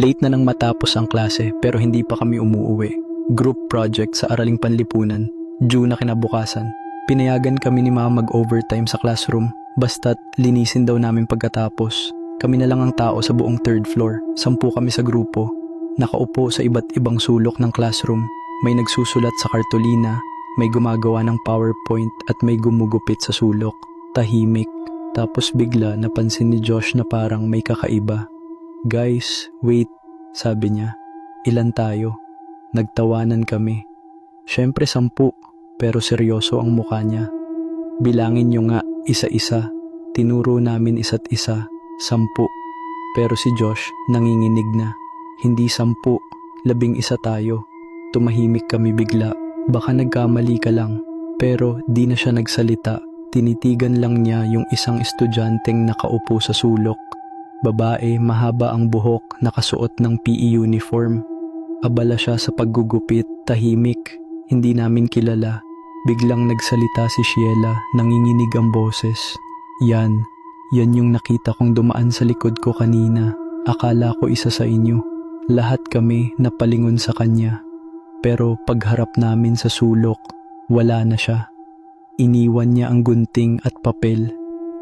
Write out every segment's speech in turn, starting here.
Late na nang matapos ang klase pero hindi pa kami umuuwi. Group project sa Araling Panlipunan, due na kinabukasan. Pinayagan kami ni Mama mag-overtime sa classroom, basta't linisin daw namin pagkatapos. Kami na lang ang tao sa buong third floor, 10 kami sa grupo. Nakaupo sa iba't ibang sulok ng classroom. May nagsusulat sa kartolina, may gumagawa ng PowerPoint at may gumugupit sa sulok. Tahimik. Tapos bigla napansin ni Josh na parang may kakaiba. "Guys, wait," sabi niya. "Ilan tayo?" Nagtawanan kami. Siyempre 10, pero seryoso ang mukha niya. "Bilangin niyo nga, isa-isa." Tinuro namin isa't isa, 10. Pero si Josh nanginginig na. "Hindi 10, 11 tayo." Tumahimik kami bigla. Baka nagkamali ka lang. Pero di na siya nagsalita. Tinitigan lang niya yung isang estudyanteng nakaupo sa sulok. Babae, mahaba ang buhok, nakasuot ng PE uniform. Abala siya sa paggugupit, tahimik. Hindi namin kilala. Biglang nagsalita si Sheila, nanginginig ang boses. Yan yung nakita kong dumaan sa likod ko kanina. Akala ko isa sa inyo." Lahat kami napalingon sa kanya. Pero pagharap namin sa sulok, wala na siya. Iniwan niya ang gunting at papel.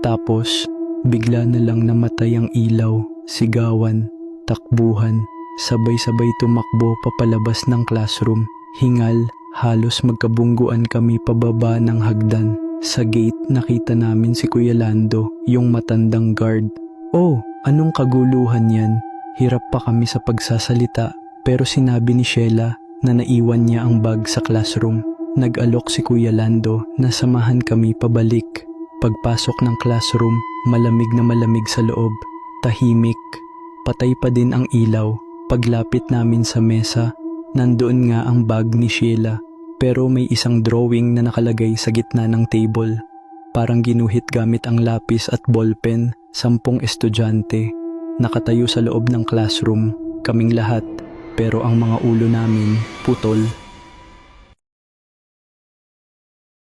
Tapos, bigla na lang namatay ang ilaw, sigawan, takbuhan. Sabay-sabay tumakbo papalabas ng classroom. Hingal, halos magkabungguan kami pababa ng hagdan. Sa gate nakita namin si Kuya Lando, yung matandang guard. "Oh, anong kaguluhan yan?" Hirap pa kami sa pagsasalita, pero sinabi ni Sheila na naiwan niya ang bag sa classroom. Nag-alok si Kuya Lando na samahan kami pabalik. Pagpasok ng classroom, malamig na malamig sa loob. Tahimik. Patay pa din ang ilaw. Paglapit namin sa mesa, nandoon nga ang bag ni Sheila. Pero may isang drawing na nakalagay sa gitna ng table. Parang ginuhit gamit ang lapis at ballpen. 10 estudyante. Nakatayo sa loob ng classroom. Kaming lahat. Pero ang mga ulo namin, putol.